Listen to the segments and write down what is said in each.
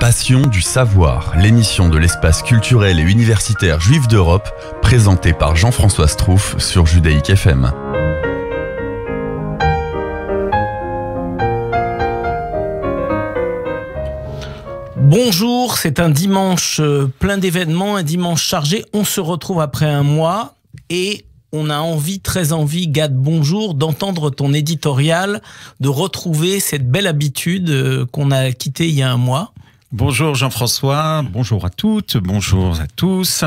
Passion du savoir, l'émission de l'espace culturel et universitaire juif d'Europe, présentée par Jean-François Strouf sur Judaïque FM. Bonjour, c'est un dimanche plein d'événements, un dimanche chargé. On se retrouve après un mois et on a très envie, Gad, bonjour, d'entendre ton éditorial, de retrouver cette belle habitude qu'on a quittée il y a un mois. Bonjour Jean-François, bonjour à toutes, bonjour à tous.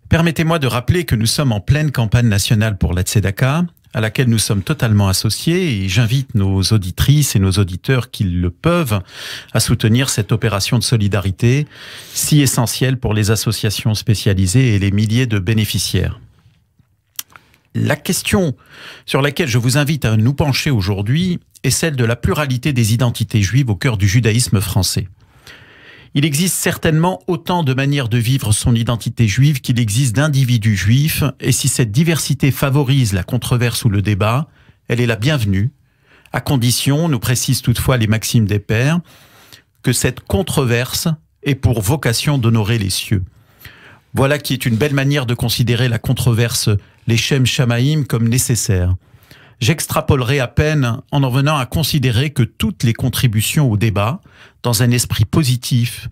Permettez-moi de rappeler que nous sommes en pleine campagne nationale pour la Tzedaka, à laquelle nous sommes totalement associés, et j'invite nos auditrices et nos auditeurs qui le peuvent à soutenir cette opération de solidarité si essentielle pour les associations spécialisées et les milliers de bénéficiaires. La question sur laquelle je vous invite à nous pencher aujourd'hui est celle de la pluralité des identités juives au cœur du judaïsme français. Il existe certainement autant de manières de vivre son identité juive qu'il existe d'individus juifs, et si cette diversité favorise la controverse ou le débat, elle est la bienvenue, à condition, nous précisent toutefois les maximes des pères, que cette controverse ait pour vocation d'honorer les cieux. Voilà qui est une belle manière de considérer la controverse, les Shem Shamaïm, comme nécessaire. J'extrapolerai à peine en venant à considérer que toutes les contributions au débat, dans un esprit positif,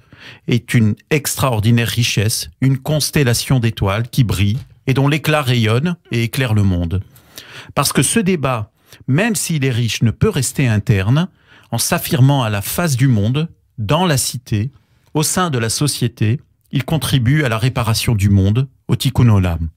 est une extraordinaire richesse, une constellation d'étoiles qui brille et dont l'éclat rayonne et éclaire le monde. Parce que ce débat, même s'il est riche, ne peut rester interne, en s'affirmant à la face du monde, dans la cité, au sein de la société, il contribue à la réparation du monde, au Tikkun Olam.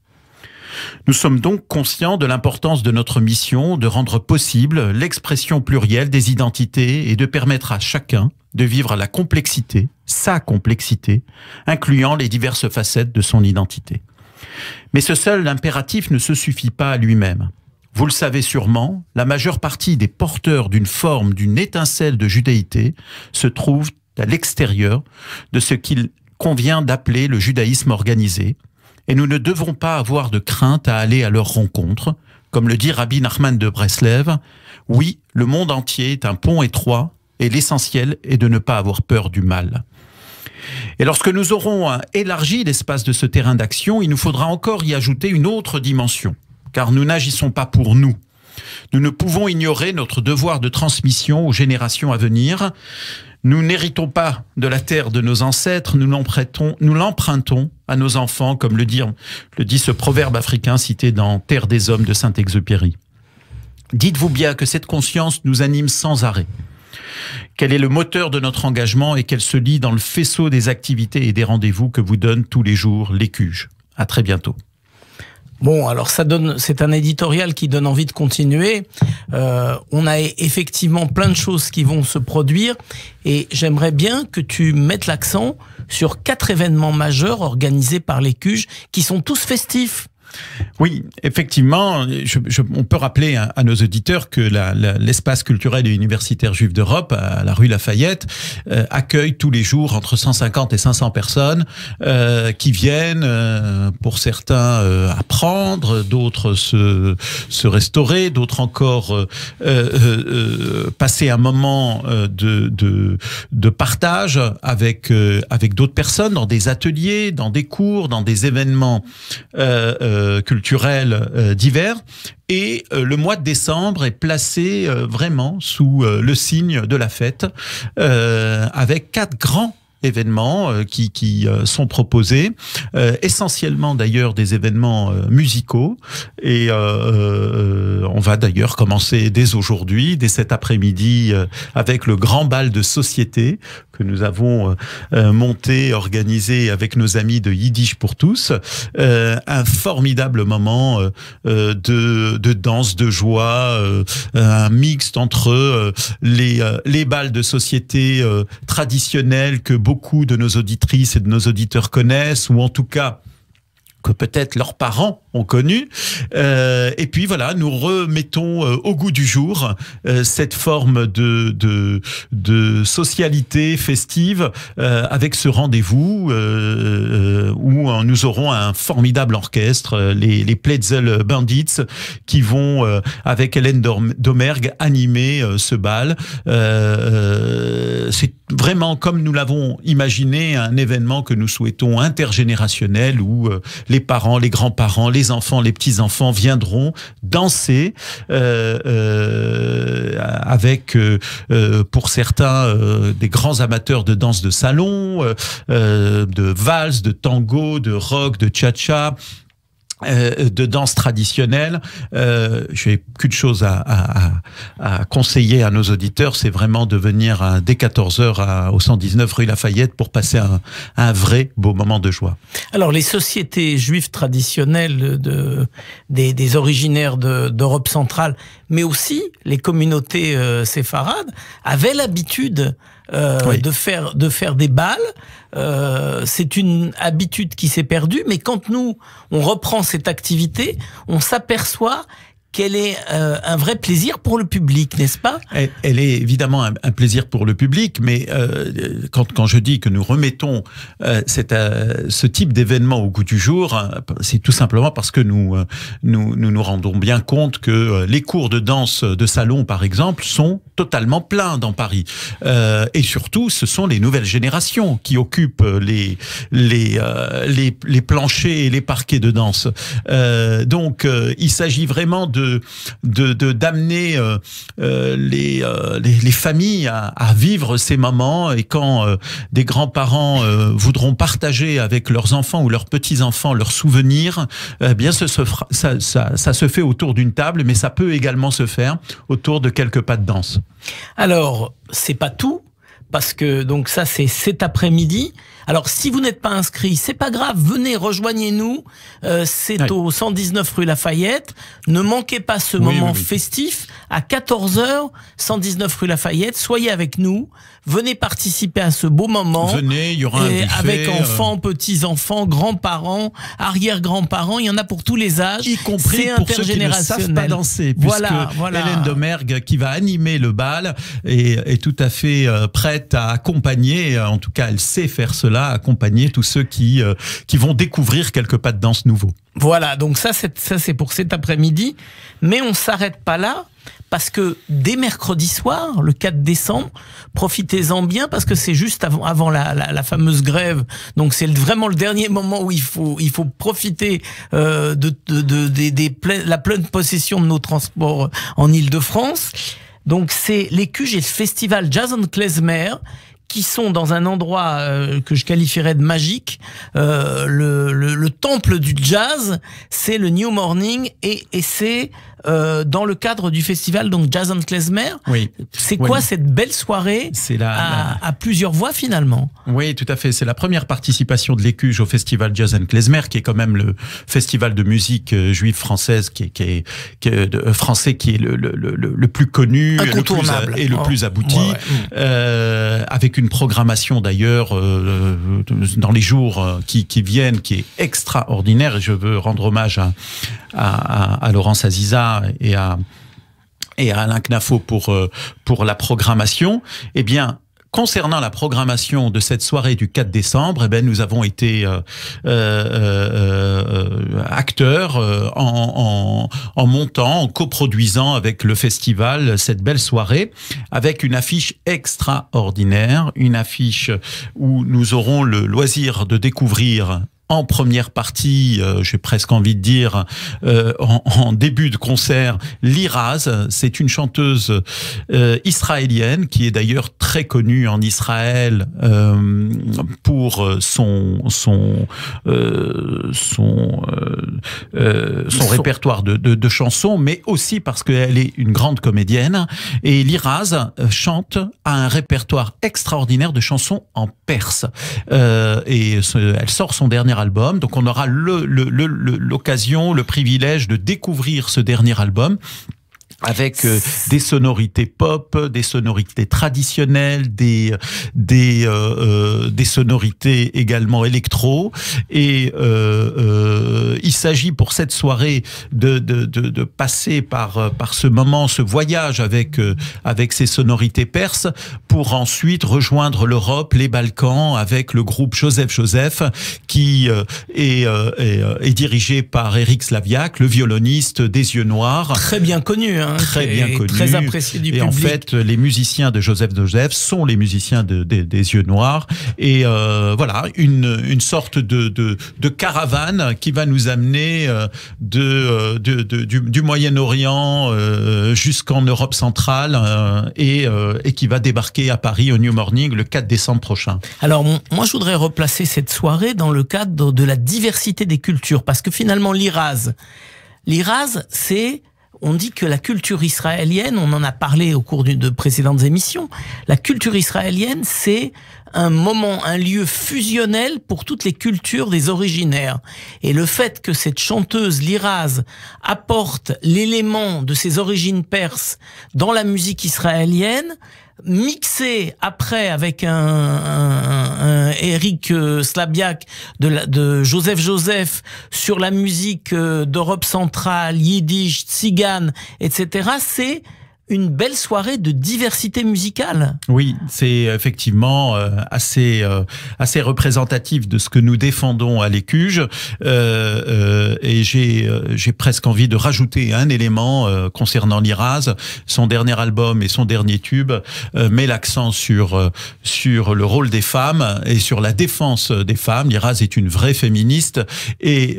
Nous sommes donc conscients de l'importance de notre mission de rendre possible l'expression plurielle des identités et de permettre à chacun de vivre la complexité, sa complexité, incluant les diverses facettes de son identité. Mais ce seul impératif ne se suffit pas à lui-même. Vous le savez sûrement, la majeure partie des porteurs d'une forme, d'une étincelle de judaïté se trouvent à l'extérieur de ce qu'il convient d'appeler le judaïsme organisé, et nous ne devons pas avoir de crainte à aller à leur rencontre. Comme le dit Rabbi Nachman de Breslev, oui, le monde entier est un pont étroit et l'essentiel est de ne pas avoir peur du mal. Et lorsque nous aurons élargi l'espace de ce terrain d'action, il nous faudra encore y ajouter une autre dimension, car nous n'agissons pas pour nous. Nous ne pouvons ignorer notre devoir de transmission aux générations à venir. Nous n'héritons pas de la terre de nos ancêtres, nous l'empruntons à nos enfants, comme le dit ce proverbe africain cité dans Terre des hommes de Saint-Exupéry. Dites-vous bien que cette conscience nous anime sans arrêt, qu'elle est le moteur de notre engagement et qu'elle se lie dans le faisceau des activités et des rendez-vous que vous donnent tous les jours les CUJ. À très bientôt. Bon, alors c'est un éditorial qui donne envie de continuer. On a effectivement plein de choses qui vont se produire et j'aimerais bien que tu mettes l'accent sur 4 événements majeurs organisés par les CUJ qui sont tous festifs. Oui, effectivement, on peut rappeler à nos auditeurs que l'espace culturel et universitaire juif d'Europe, à la rue Lafayette, accueille tous les jours entre 150 et 500 personnes qui viennent, pour certains, apprendre, d'autres se restaurer, d'autres encore passer un moment de partage avec d'autres personnes dans des ateliers, dans des cours, dans des événements culturels divers. Et le mois de décembre est placé vraiment sous le signe de la fête, avec 4 grands événements qui sont proposés, essentiellement d'ailleurs des événements musicaux, et on va d'ailleurs commencer dès aujourd'hui, dès cet après-midi, avec le grand bal de société que nous avons monté, organisé avec nos amis de Yiddish pour tous, un formidable moment de danse, de joie, un mixte entre les bals de société traditionnels que beaucoup de nos auditrices et de nos auditeurs connaissent, ou en tout cas que peut-être leurs parents ont connu. Et puis voilà, nous remettons au goût du jour cette forme de socialité festive avec ce rendez-vous où nous aurons un formidable orchestre, les Pletzel Bandits, qui vont avec Hélène Domergue animer ce bal. C'est vraiment, comme nous l'avons imaginé, un événement que nous souhaitons intergénérationnel où les parents, les grands-parents, les enfants, les petits-enfants viendront danser avec, pour certains, des grands amateurs de danse de salon, de valse, de tango, de rock, de cha-cha, de danse traditionnelle. J'ai qu'une chose à conseiller à nos auditeurs, c'est vraiment de venir dès 14h au 119 rue Lafayette pour passer un vrai beau moment de joie. Alors, les sociétés juives traditionnelles des originaires d'Europe centrale, mais aussi les communautés séfarades, avaient l'habitude de faire des bals. C'est une habitude qui s'est perdue, mais quand nous, on reprend cette activité, on s'aperçoit qu'elle est un vrai plaisir pour le public, n'est-ce pas? Elle est évidemment un plaisir pour le public, mais quand je dis que nous remettons ce type d'événement au goût du jour, c'est tout simplement parce que nous rendons bien compte que les cours de danse de salon, par exemple, sont totalement pleins dans Paris. Et surtout, ce sont les nouvelles générations qui occupent les planchers et les parquets de danse. Donc, il s'agit vraiment d'amener les familles à vivre ces moments, et quand des grands-parents voudront partager avec leurs enfants ou leurs petits-enfants leurs souvenirs, bien ça se fait autour d'une table, mais ça peut également se faire autour de quelques pas de danse. Alors, c'est pas tout, parce que donc ça c'est cet après-midi. Alors si vous n'êtes pas inscrit, c'est pas grave, venez, rejoignez-nous. C'est au 119 rue Lafayette. Ne manquez pas ce moment festif à 14h, 119 rue Lafayette. Soyez avec nous, venez participer à ce beau moment. Venez, il y aura un buffet, avec enfants, petits-enfants, grands-parents, arrière-grands-parents, il y en a pour tous les âges, y compris pour ceux qui ne savent pas danser, puisque Hélène Domergue, qui va animer le bal, est tout à fait prête à accompagner, en tout cas elle sait faire cela, accompagner tous ceux qui vont découvrir quelques pas de danse nouveaux. Voilà, donc ça c'est pour cet après-midi, mais on s'arrête pas là, parce que dès mercredi soir, le 4 décembre, profitez-en bien, parce que c'est juste avant la fameuse grève, donc c'est vraiment le dernier moment où il faut profiter la pleine possession de nos transports en Île-de-France. Donc c'est les Cuges et le festival Jazz and Klezmer, qui sont dans un endroit que je qualifierais de magique. Le temple du jazz, c'est le New Morning, et c'est dans le cadre du festival donc Jazz and Klezmer. Oui. C'est quoi cette belle soirée à plusieurs voix finalement? Oui, tout à fait. C'est la première participation de l'Écuge au festival Jazz and Klezmer, qui est quand même le festival de musique juive française qui est le plus connu, incontournable, et le plus abouti, avec une programmation d'ailleurs dans les jours qui viennent qui est extraordinaire, et je veux rendre hommage à Laurence Aziza et à Alain Knafo pour la programmation. Eh bien, concernant la programmation de cette soirée du 4 décembre, nous avons été acteurs en montant, en coproduisant avec le festival cette belle soirée, avec une affiche extraordinaire, une affiche où nous aurons le loisir de découvrir en première partie, j'ai presque envie de dire, en début de concert, Liraz. C'est une chanteuse israélienne qui est d'ailleurs très connue en Israël pour son répertoire de chansons, mais aussi parce qu'elle est une grande comédienne. Et Liraz chante à un répertoire extraordinaire de chansons en perse. Et elle sort son dernier album, donc on aura l'occasion, le privilège de découvrir ce dernier album avec des sonorités pop, des sonorités traditionnelles, des sonorités également électro. Et il s'agit pour cette soirée de passer par ce moment, ce voyage avec ces sonorités perses, pour ensuite rejoindre l'Europe, les Balkans, avec le groupe Joseph Joseph, qui est dirigé par Eric Slaviak, le violoniste des Yeux Noirs. Très bien connu, hein, très bien connu, très apprécié du public. Et en fait, les musiciens de Joseph Joseph sont les musiciens des Yeux Noirs. Et voilà, une sorte de caravane qui va nous amener du Moyen-Orient jusqu'en Europe centrale et qui va débarquer à Paris au New Morning le 4 décembre prochain. Alors, moi, je voudrais replacer cette soirée dans le cadre de la diversité des cultures, parce que finalement, l'Iraz, c'est... On dit que la culture israélienne, on en a parlé au cours de précédentes émissions, la culture israélienne, c'est un moment, un lieu fusionnel pour toutes les cultures des originaires. Et le fait que cette chanteuse, l'Iraz, apporte l'élément de ses origines perses dans la musique israélienne, mixé après avec un Eric Slabiak de Joseph Joseph sur la musique d'Europe centrale, yiddish, tzigane, etc. C'est une belle soirée de diversité musicale. Oui, c'est effectivement assez représentatif de ce que nous défendons à l'Écuge. Et j'ai presque envie de rajouter un élément concernant l'Iraz. Son dernier album et son dernier tube met l'accent sur le rôle des femmes et sur la défense des femmes. L'Iraz est une vraie féministe et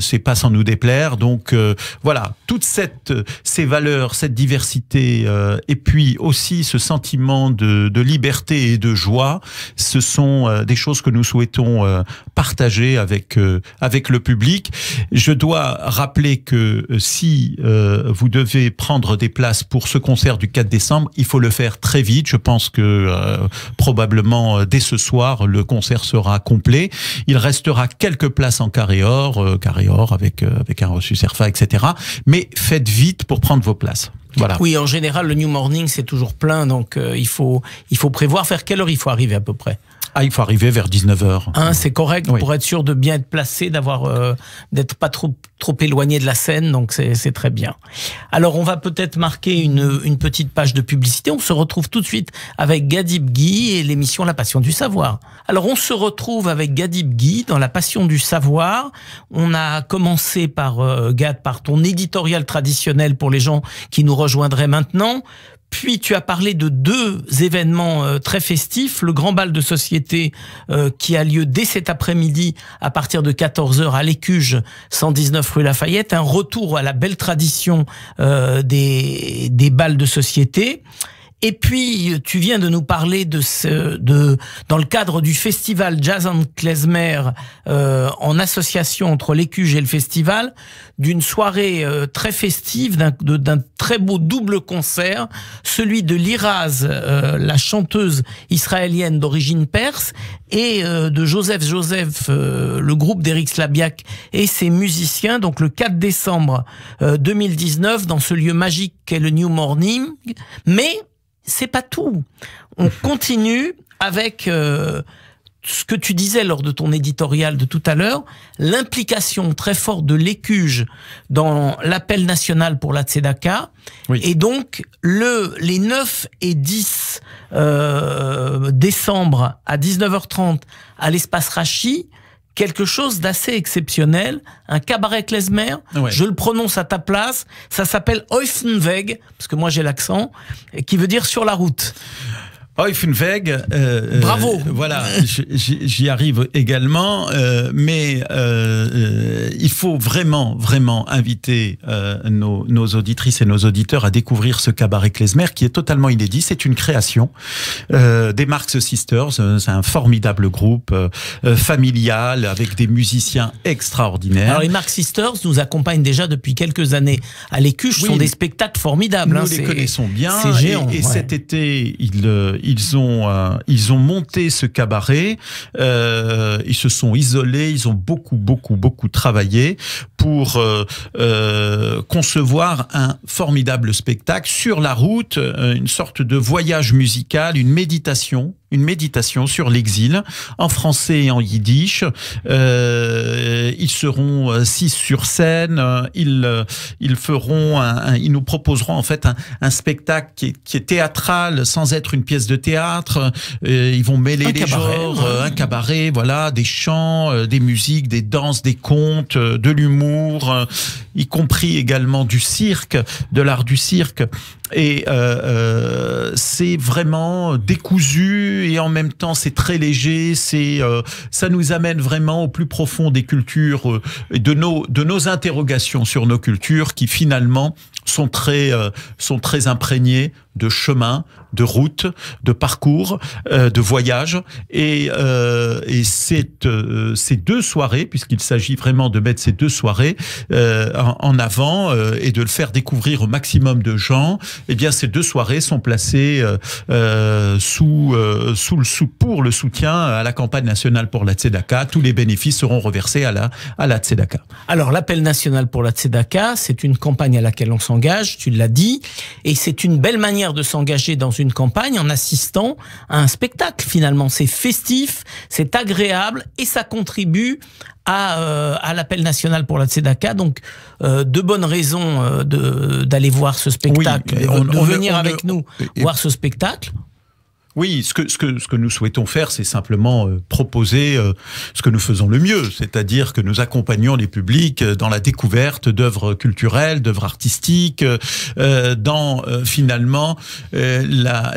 c'est pas sans nous déplaire. Donc voilà, toutes ces valeurs, cette diversité, et puis aussi ce sentiment de liberté et de joie, ce sont des choses que nous souhaitons partager avec le public. Je dois rappeler que si vous devez prendre des places pour ce concert du 4 décembre, il faut le faire très vite. Je pense que probablement dès ce soir, le concert sera complet. Il restera quelques places en carré or avec un reçu Cerfa, etc. Mais faites vite pour prendre vos places. Voilà. Oui, en général, le New Morning, c'est toujours plein, donc il faut prévoir. Vers quelle heure il faut arriver à peu près? Il faut arriver vers 19h. Hein, c'est correct, oui, pour être sûr de bien être placé, d'être pas trop éloigné de la scène, donc c'est très bien. Alors, on va peut-être marquer une petite page de publicité. On se retrouve tout de suite avec Gadib Guy et l'émission La Passion du Savoir. Alors, on se retrouve avec Gadib Guy dans La Passion du Savoir. On a commencé par, Gad, par ton éditorial traditionnel pour les gens qui nous rejoindraient maintenant. Puis tu as parlé de deux événements très festifs, le grand bal de société qui a lieu dès cet après-midi à partir de 14h à l'Écuge 119 rue Lafayette, un retour à la belle tradition des bals de société. Et puis, tu viens de nous parler dans le cadre du festival Jazz and Klezmer, en association entre l'Écuge et le festival, d'une soirée très festive, d'un très beau double concert, celui de l'Iraz, la chanteuse israélienne d'origine perse, et de Joseph Joseph, le groupe d'Eric Slabiak et ses musiciens, donc le 4 décembre 2019, dans ce lieu magique qu'est le New Morning. Mais c'est pas tout. On continue avec ce que tu disais lors de ton éditorial de tout à l'heure, l'implication très forte de l'Écuge dans l'appel national pour la Tzedaka. Oui. Et donc, les 9 et 10 décembre à 19h30 à l'espace Rachi, quelque chose d'assez exceptionnel, un cabaret klezmer, ouais. Je le prononce à ta place, ça s'appelle Oifenweg, parce que moi j'ai l'accent, qui veut dire sur la route. Oifenweg, bravo. Voilà, j'y arrive également, mais il faut vraiment inviter nos auditrices et nos auditeurs à découvrir ce cabaret klezmer qui est totalement inédit. C'est une création des Marx Sisters. C'est un formidable groupe familial avec des musiciens extraordinaires. Alors les Marx Sisters nous accompagnent déjà depuis quelques années à l'Écuge. Ce sont des spectacles formidables. Nous les connaissons bien. C'est géant. Et cet été, ils ils ont monté ce cabaret. Ils se sont isolés, ils ont beaucoup travaillé pour concevoir un formidable spectacle sur la route, une sorte de voyage musical, une méditation sur l'exil, en français et en yiddish. Ils seront 6 sur scène. Ils feront ils nous proposeront en fait un spectacle qui est théâtral sans être une pièce de théâtre. Ils vont mêler les genres, un cabaret, voilà, des chants, des musiques, des danses, des contes, de l'humour, y compris également du cirque, de l'art du cirque. Et c'est vraiment décousu et en même temps c'est très léger. Ça nous amène vraiment au plus profond des cultures, de nos interrogations sur nos cultures qui finalement sont très imprégnées de chemin, de route, de parcours, de voyage. Et ces 2 soirées, puisqu'il s'agit vraiment de mettre ces 2 soirées en avant et de le faire découvrir au maximum de gens, eh bien ces 2 soirées sont placées pour le soutien à la campagne nationale pour la Tzedaka. Tous les bénéfices seront reversés à la Tzedaka. Alors l'appel national pour la Tzedaka, c'est une campagne à laquelle on s'engage, tu l'as dit, et c'est une belle manière de s'engager dans une campagne en assistant à un spectacle. Finalement, c'est festif, c'est agréable et ça contribue à l'appel national pour la Tzedaka. Donc, de bonnes raisons d'aller voir ce spectacle, de venir avec nous voir ce spectacle. Oui, ce que nous souhaitons faire, c'est simplement proposer ce que nous faisons le mieux, c'est-à-dire que nous accompagnons les publics dans la découverte d'œuvres culturelles, d'œuvres artistiques, dans finalement la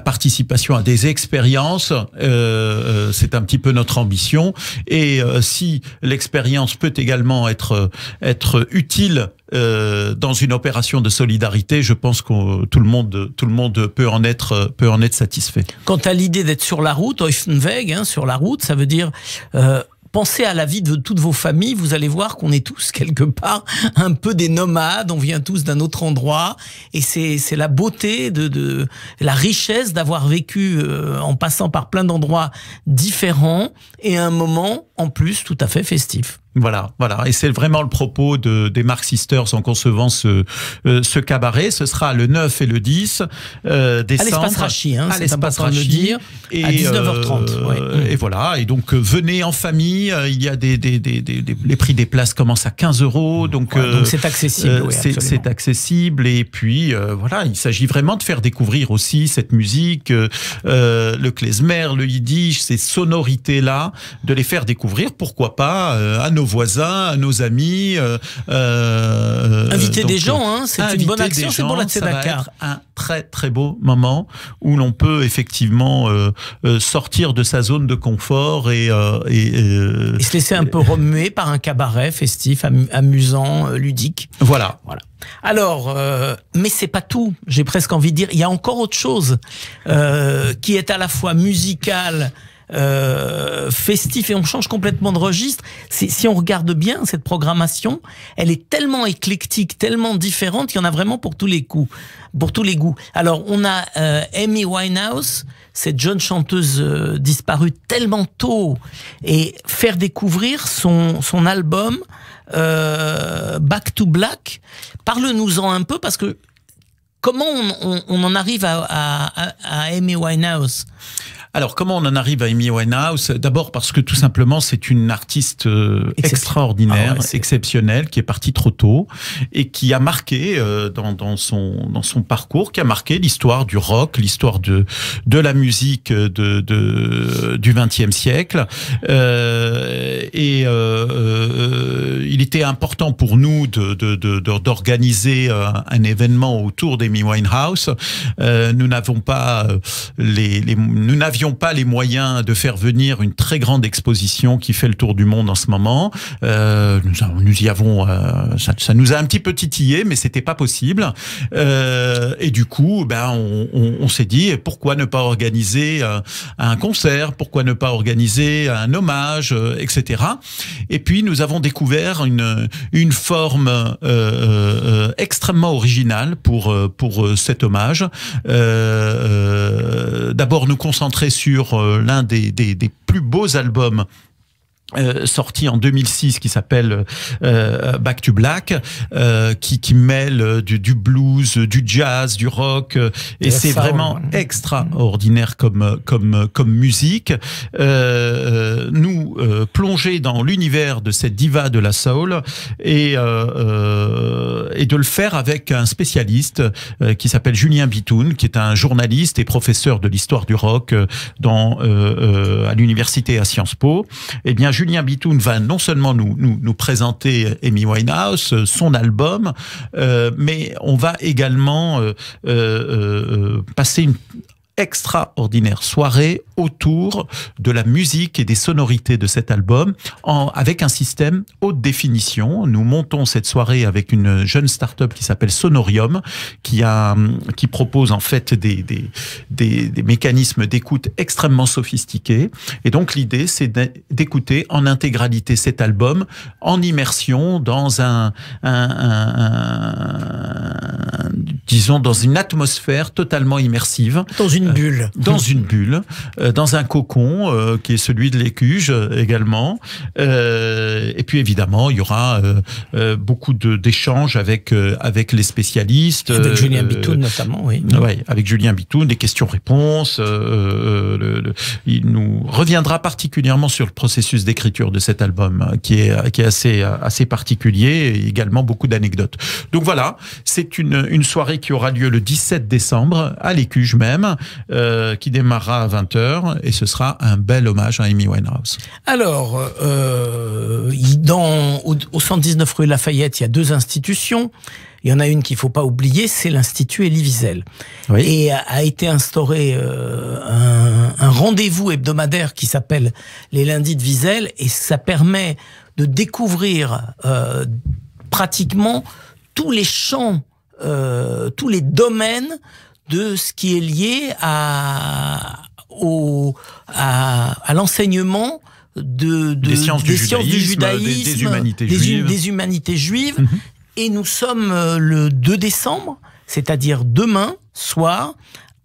participation à des expériences. C'est un petit peu notre ambition. Et si l'expérience peut également être utile dans une opération de solidarité, je pense que tout le monde peut en être satisfait. Quant à l'idée d'être sur la route, Oifenweg, sur la route, ça veut dire pensez à la vie de toutes vos familles. Vous allez voir qu'on est tous quelque part un peu des nomades. On vient tous d'un autre endroit, et c'est la beauté de la richesse d'avoir vécu en passant par plein d'endroits différents et un moment en plus tout à fait festif. Voilà. Et c'est vraiment le propos des Mark Sisters en concevant ce cabaret. Ce sera le 9 et le 10 décembre. À l'espace Rachi, c'est important de le dire. Et, à 19h30. Et voilà. Et donc, venez en famille. Il y a les prix des places commencent à 15 €. Donc c'est accessible. C'est accessible. Et puis, voilà, il s'agit vraiment de faire découvrir aussi cette musique, le klezmer, le yiddish, ces sonorités-là, de les faire découvrir, pourquoi pas, à nos voisins, à nos amis. Inviter des gens, c'est une bonne action, c'est pour la Tzedaka. Ça va être un très très beau moment où l'on peut effectivement sortir de sa zone de confort et se laisser un peu remuer par un cabaret festif, amusant, ludique. Voilà. Alors, mais c'est pas tout. J'ai presque envie de dire, il y a encore autre chose qui est à la fois musicale, festif, et on change complètement de registre. Si on regarde bien cette programmation, elle est tellement éclectique, tellement différente qu'il y en a vraiment pour tous les coups, pour tous les goûts. Alors on a Amy Winehouse, cette jeune chanteuse disparue tellement tôt, et faire découvrir son album Back to Black. Parle-nous-en un peu, parce que comment on en arrive à Amy Winehouse? Alors, comment on en arrive à Amy Winehouse? D'abord parce que tout simplement, c'est une artiste extraordinaire, exceptionnelle, qui est partie trop tôt et qui a marqué dans son parcours, qui a marqué l'histoire du rock, l'histoire de la musique du XXe siècle. Il était important pour nous d'organiser un événement autour d'Amy Winehouse. Nous n'avions n'avions pas les moyens de faire venir une très grande exposition qui fait le tour du monde en ce moment. Nous y avons, ça nous a un petit peu titillé, mais c'était pas possible. Et du coup, on s'est dit pourquoi ne pas organiser un concert, pourquoi ne pas organiser un hommage, etc. Et puis nous avons découvert une forme extrêmement originale pour cet hommage. D'abord nous concentrer sur l'un des plus beaux albums sorti en 2006 qui s'appelle Back to Black, qui mêle du blues, du jazz, du rock, et c'est vraiment extraordinaire comme musique. Nous plonger dans l'univers de cette diva de la soul et de le faire avec un spécialiste qui s'appelle Julien Bitoun, qui est un journaliste et professeur de l'histoire du rock à l'université à Sciences Po. Eh bien, Julien Bitoun va non seulement nous présenter Amy Winehouse, son album, mais on va également passer une extraordinaire soirée autour de la musique et des sonorités de cet album avec un système haute définition. Nous montons cette soirée avec une jeune start-up qui s'appelle Sonorium, qui propose en fait des mécanismes d'écoute extrêmement sophistiqués. Et donc l'idée, c'est d'écouter en intégralité cet album en immersion dans disons dans une atmosphère totalement immersive. Dans une bulle. Dans un cocon qui est celui de l'Écuge également. Et puis évidemment, il y aura beaucoup d'échanges avec les spécialistes. Avec Julien Bitoun notamment, oui. Ouais, avec Julien Bitoun, des questions-réponses. Il nous reviendra particulièrement sur le processus d'écriture de cet album, qui est assez particulier, et également beaucoup d'anecdotes. Donc voilà, c'est une soirée qui aura lieu le 17 décembre à l'Écuge même, qui démarrera à 20h, et ce sera un bel hommage à Amy Winehouse. Alors, au 119 rue Lafayette, il y a 2 institutions. Il y en a une qu'il ne faut pas oublier, c'est l'Institut Elie Wiesel. Oui. Et a été instauré un rendez-vous hebdomadaire qui s'appelle les lundis de Wiesel, et ça permet de découvrir pratiquement tous les champs, tous les domaines de ce qui est lié à l'enseignement des sciences du judaïsme, des humanités juives. Mm-hmm. Et nous sommes le 2 décembre, c'est-à-dire demain soir,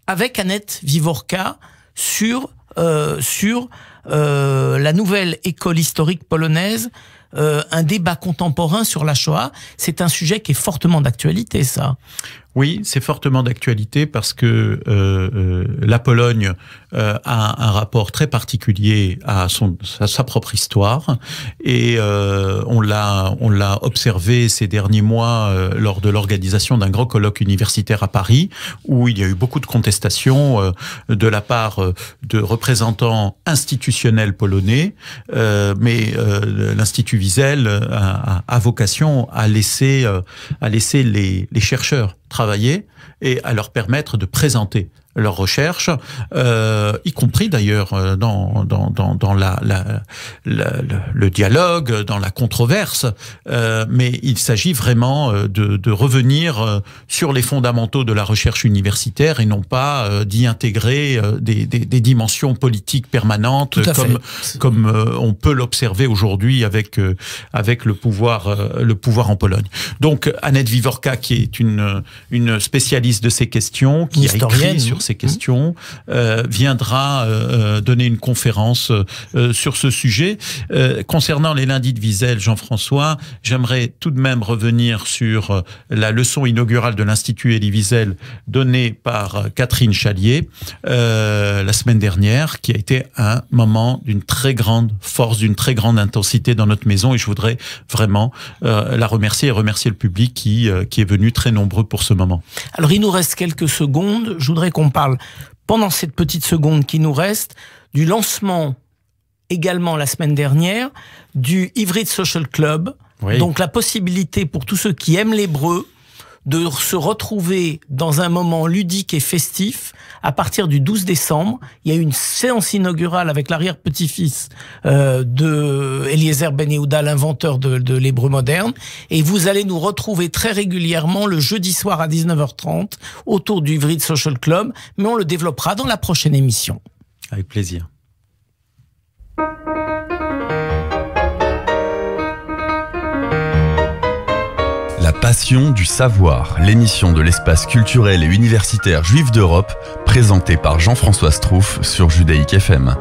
avec Annette Vivorka sur la nouvelle école historique polonaise, un débat contemporain sur la Shoah. C'est un sujet qui est fortement d'actualité, ça. Oui, c'est fortement d'actualité parce que la Pologne a un rapport très particulier à sa propre histoire, et on l'a observé ces derniers mois lors de l'organisation d'un grand colloque universitaire à Paris, où il y a eu beaucoup de contestations de la part de représentants institutionnels polonais, mais l'Institut Wiesel a vocation à laisser les chercheurs travailler et à leur permettre de présenter leurs recherches, y compris d'ailleurs dans le dialogue, dans la controverse, mais il s'agit vraiment de revenir sur les fondamentaux de la recherche universitaire et non pas d'y intégrer des dimensions politiques permanentes comme on peut l'observer aujourd'hui avec le pouvoir en Pologne. Donc Annette Vivorka, qui est une spécialiste de ces questions, qui a écrit sur ces questions, viendra donner une conférence sur ce sujet. Concernant les lundis de Wiesel, Jean-François, j'aimerais tout de même revenir sur la leçon inaugurale de l'Institut Elie Wiesel donnée par Catherine Chalier la semaine dernière, qui a été un moment d'une très grande force, d'une très grande intensité dans notre maison, et je voudrais vraiment la remercier et remercier le public qui est venu très nombreux pour ce moment. Alors il nous reste quelques secondes, je voudrais qu'on parle pendant cette petite seconde qui nous reste du lancement également la semaine dernière du Ivrit Social Club. Oui. Donc la possibilité pour tous ceux qui aiment l'hébreu de se retrouver dans un moment ludique et festif à partir du 12 décembre. Il y a une séance inaugurale avec l'arrière-petit-fils de Eliezer Ben Yehuda, l'inventeur de l'hébreu moderne. Et vous allez nous retrouver très régulièrement le jeudi soir à 19h30 autour du Ivrit Social Club, mais on le développera dans la prochaine émission. Avec plaisir. La passion du savoir, l'émission de l'espace culturel et universitaire juif d'Europe, présentée par Jean-François Strouf sur Judaïque FM.